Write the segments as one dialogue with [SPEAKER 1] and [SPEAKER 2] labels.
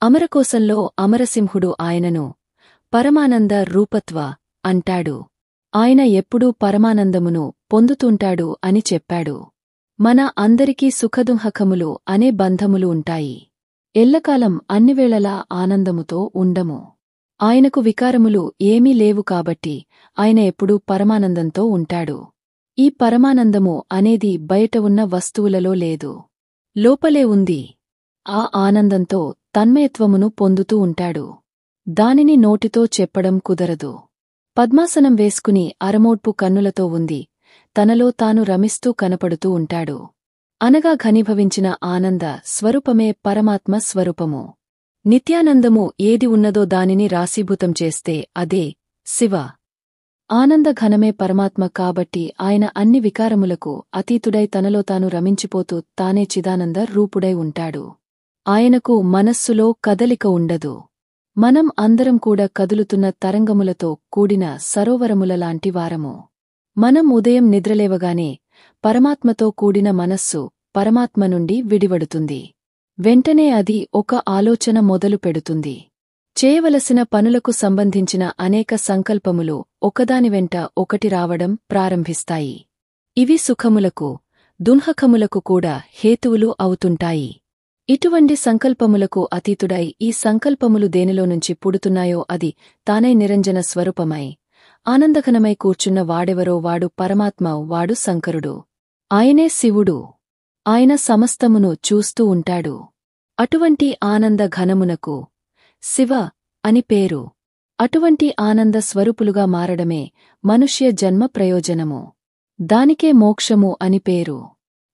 [SPEAKER 1] అమరకోశంలో అమరసింహుడు ఆయనను పరమానంద రూపత్వ అంటాడు. ఆయన ఎప్పుడూ పరమానందమును పొందుతుంటాడు అని చెప్పాడు. మన అందరికీ సుఖదుఃఖములు అనే బంధములు ఉంటాయి. ఎల్లకాలం అన్నివేళలా ఆనందముతో ఉండము. ఆయనకు వికారములు ఏమీ లేవు కాబట్టి ఆయన ఎప్పుడూ పరమానందంతో ఉంటాడు. ఈ పరమానందము అనేది బయట ఉన్న వస్తువులలో లేదు, లోపలే ఉంది. ఆ ఆనందంతో తన్మయత్వమును పొందుతూ ఉంటాడు. దానిని నోటితో చెప్పడం కుదరదు. పద్మాసనం వేసుకుని అరమోడ్పు కన్నులతో ఉంది తనలో తాను రమిస్తూ కనపడుతూ ఉంటాడు. అనగా ఘనీభవించిన ఆనంద స్వరూపమే పరమాత్మ స్వరూపము. నిత్యానందము ఏది ఉన్నదో దానిని రాశీభూతం చేస్తే అదే శివ. ఆనంద ఘనమే పరమాత్మ కాబట్టి ఆయన అన్ని వికారములకు అతీతుడై తనలో తాను రమించిపోతూ తానే చిదానంద రూపుడై ఉంటాడు. ఆయనకు మనస్సులో కదలిక ఉండదు. మనం అందరం కూడా కదులుతున్న తరంగములతో కూడిన సరోవరములలాంటి వారము. మనం ఉదయం నిద్రలేవగానే పరమాత్మతో కూడిన మనస్సు పరమాత్మ నుండి విడివడుతుంది. వెంటనే అది ఒక ఆలోచన మొదలు పెడుతుంది. చేయవలసిన పనులకు సంబంధించిన అనేక సంకల్పములు ఒకదాని వెంట ఒకటి రావడం ప్రారంభిస్తాయి. ఇవి సుఖములకు దుఃఖములకు కూడా హేతువులు అవుతుంటాయి. ఇటువంటి సంకల్పములకు అతీతుడై ఈ సంకల్పములు దేనిలోనుంచి పుడుతున్నాయో అది తానై నిరంజన స్వరూపమై ఆనందఘనమై కూర్చున్న వాడెవరో వాడు పరమాత్మ, వాడు శంకరుడు. ఆయనే శివుడు. ఆయన సమస్తమును చూస్తూ ఉంటాడు. అటువంటి ఆనంద ఘనమునకు శివ అని పేరు. అటువంటి ఆనంద స్వరూపులుగా మారడమే మనుష్య జన్మ ప్రయోజనము. దానికే మోక్షము అని పేరు.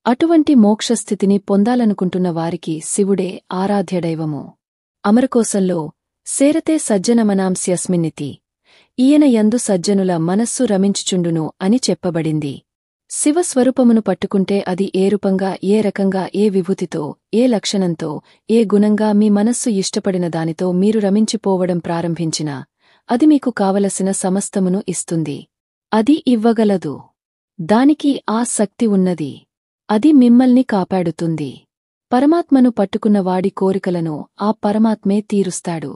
[SPEAKER 1] అటువంటి మోక్షస్థితిని పొందాలనుకుంటున్న వారికి శివుడే ఆరాధ్యదైవము. అమరకోశంలో సేరతే సజ్జనమనాంస్యస్మిన్నితి, ఈయన యందు సజ్జనుల మనస్సు రమించుచుండును అని చెప్పబడింది. శివస్వరూపమును పట్టుకుంటే అది ఏ రూపంగా, ఏ రకంగా, ఏ విభూతితో, ఏ లక్షణంతో, ఏ గుణంగా మీ మనస్సు ఇష్టపడిన దానితో మీరు రమించిపోవడం ప్రారంభించినా అది మీకు కావలసిన సమస్తమును ఇస్తుంది. అది ఇవ్వగలదు. దానికి ఆ శక్తి ఉన్నది. అది మిమ్మల్ని కాపాడుతుంది. పరమాత్మను పట్టుకున్న వాడి కోరికలను ఆ పరమాత్మే తీరుస్తాడు.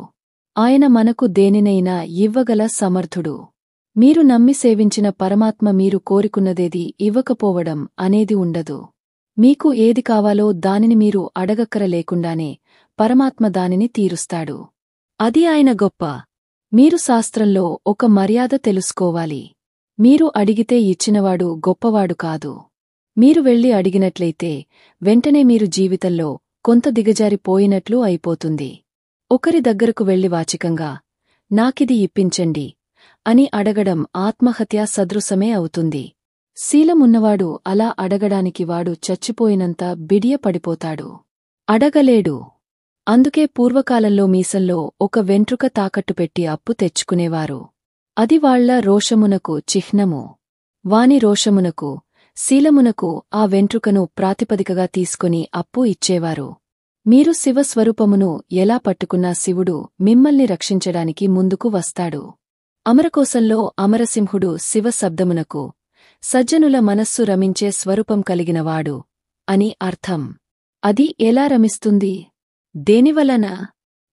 [SPEAKER 1] ఆయన మనకు దేనినైనా ఇవ్వగల సమర్థుడు. మీరు నమ్మి సేవించిన పరమాత్మ మీరు కోరుకున్నదేది ఇవ్వకపోవడం అనేది ఉండదు. మీకు ఏది కావాలో దానిని మీరు అడగక్కర లేకుండానే పరమాత్మ దానిని తీరుస్తాడు. అది ఆయన గొప్ప. మీరు శాస్త్రంలో ఒక మర్యాద తెలుసుకోవాలి. మీరు అడిగితే ఇచ్చినవాడు గొప్పవాడు కాదు. మీరు వెళ్లి అడిగినట్లయితే వెంటనే మీరు జీవితంలో కొంత దిగజారిపోయినట్లు అయిపోతుంది. ఒకరి దగ్గరకు వెళ్లి వాచికంగా నాకిది ఇప్పించండి అని అడగడం ఆత్మహత్యా సదృశమే అవుతుంది. శీలమున్నవాడు అలా అడగడానికి వాడు చచ్చిపోయినంత బిడియపడిపోతాడు. అడగలేడు. అందుకే పూర్వకాలంలో మీసంలో ఒక వెంట్రుక తాకట్టు పెట్టి అప్పు తెచ్చుకునేవారు. అది వాళ్ల రోషమునకు చిహ్నము. వాని రోషమునకు, శీలమునకు ఆ వెంట్రుకను ప్రాతిపదికగా తీసుకొని అప్పు ఇచ్చేవారు. మీరు శివస్వరూపమును ఎలా పట్టుకున్నా శివుడు మిమ్మల్ని రక్షించడానికి ముందుకు వస్తాడు. అమరకోశంలో అమరసింహుడు శివ శబ్దమునకు సజ్జనుల మనస్సు రమించే స్వరూపం కలిగినవాడు అని అర్థం. అది ఎలా రమిస్తుంది? దేనివలన?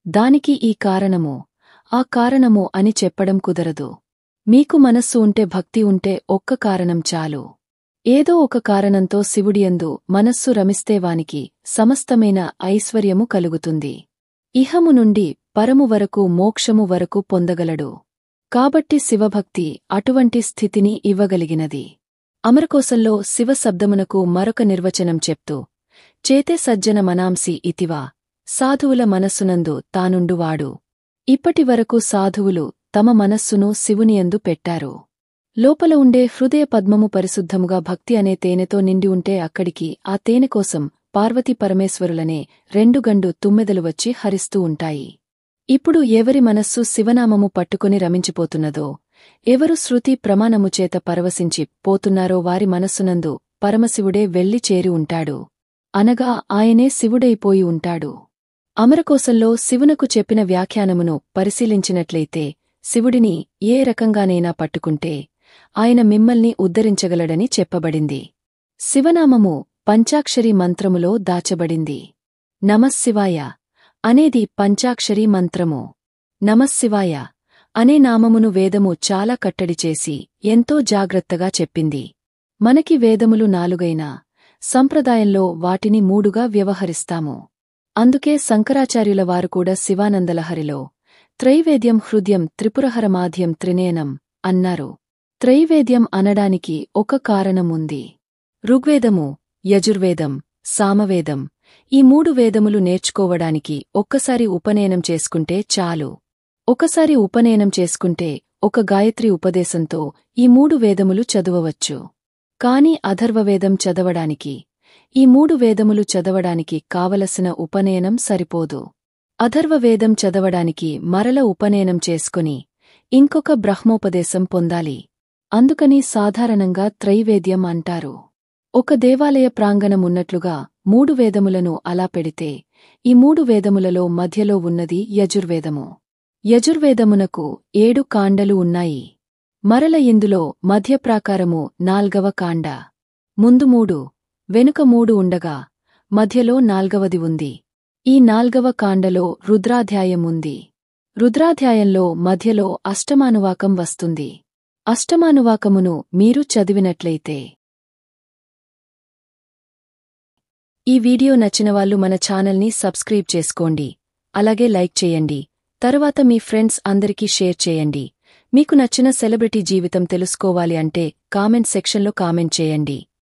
[SPEAKER 1] దానికి ఈ కారణము, ఆ కారణము అని చెప్పడం కుదరదు. మీకు మనస్సు ఉంటే, భక్తి ఉంటే ఒక్క కారణం చాలు. ఏదో ఒక కారణంతో శివుడియందు మనస్సు రమిస్తేవానికి సమస్తమైన ఐశ్వర్యము కలుగుతుంది. ఇహము నుండి పరము వరకు, మోక్షము వరకు పొందగలడు. కాబట్టి శివభక్తి అటువంటి స్థితిని ఇవ్వగలిగినది. అమరకోశంలో శివ శబ్దమునకు మరొక నిర్వచనం చెప్తూ చేతే సజ్జన మనాంసి ఇతివా, సాధువుల మనస్సునందు తానుండువాడు. ఇప్పటివరకు సాధువులు తమ మనస్సును శివునియందు పెట్టారు. లోపల ఉండే హృదయ పద్మము పరిశుద్ధముగా భక్తి అనే తేనెతో నిండి ఉంటే అక్కడికి ఆ తేనె కోసం పార్వతీ పరమేశ్వరులనే 2 గండు తుమ్మెదలు వచ్చి హరిస్తూ ఉంటాయి. ఇప్పుడు ఎవరి మనస్సు శివనామము పట్టుకుని రమించిపోతున్నదో, ఎవరు శృతి ప్రమాణము చేత పరవశించి పోతున్నారో వారి మనస్సునందు పరమశివుడే వెళ్లి చేరి ఉంటాడు. అనగా ఆయనే శివుడైపోయి ఉంటాడు. అమరకోశంలో శివునకు చెప్పిన వ్యాఖ్యానమును పరిశీలించినట్లయితే శివుడిని ఏ రకంగానైనా పట్టుకుంటే ఆయన మిమ్మల్ని ఉద్ధరించగలడని చెప్పబడింది. శివనామము పంచాక్షరి మంత్రములో దాచబడింది. నమఃశివాయ అనేది పంచాక్షరీ మంత్రము. నమశ్శివాయ అనే నామమును వేదము చాలా కట్టడి చేసి ఎంతో జాగ్రత్తగా చెప్పింది. మనకి వేదములు 4 సంప్రదాయంలో వాటిని 3గా వ్యవహరిస్తాము. అందుకే శంకరాచార్యుల వారు కూడా శివానందలహరిలో త్రైవేద్యం హృద్యం త్రిపురహరమాధ్యం త్రినేనం అన్నారు. త్రైవేద్యం అనడానికి ఒక కారణం ఉంది. ఋగ్వేదము, యజుర్వేదం, సామవేదం ఈ 3 వేదములు నేర్చుకోవడానికి ఒక్కసారి ఉపనయనం చేసుకుంటే చాలు. ఒకసారి ఉపనయనం చేసుకుంటే ఒక గాయత్రి ఉపదేశంతో ఈ 3 వేదములు చదవవచ్చు. కాని అథర్వవేదం చదవడానికి, ఈ 3 వేదములు చదవడానికి కావలసిన ఉపనయనం సరిపోదు. అథర్వవేదం చదవడానికి మరల ఉపనయనం చేసుకుని ఇంకొక బ్రహ్మోపదేశం పొందాలి. అందుకని సాధారణంగా త్రైవేద్యం అంటారు. ఒక దేవాలయ ప్రాంగణమున్నట్లుగా 3 వేదములను అలా పెడితే ఈ 3 వేదములలో మధ్యలో ఉన్నది యజుర్వేదము. యజుర్వేదమునకు 7 కాండలు ఉన్నాయి. మరల ఇందులో మధ్యప్రాకారము 4వ కాండ. ముందు 3, వెనుక 3 ఉండగా మధ్యలో 4వది ఉంది. ఈ 4వ కాండలో రుద్రాధ్యాయం ఉంది. రుద్రాధ్యాయంలో మధ్యలో అష్టమానువాకం వస్తుంది. అష్టమానువాకమును మీరు చదివినట్లయితే. ఈ వీడియో నచ్చినవాళ్లు మన ఛానల్ని సబ్స్క్రైబ్ చేసుకోండి. అలాగే లైక్ చేయండి. తరువాత మీ ఫ్రెండ్స్ అందరికీ షేర్ చేయండి. మీకు నచ్చిన సెలబ్రిటీ జీవితం తెలుసుకోవాలి అంటే కామెంట్ సెక్షన్లో కామెంట్ చేయండి.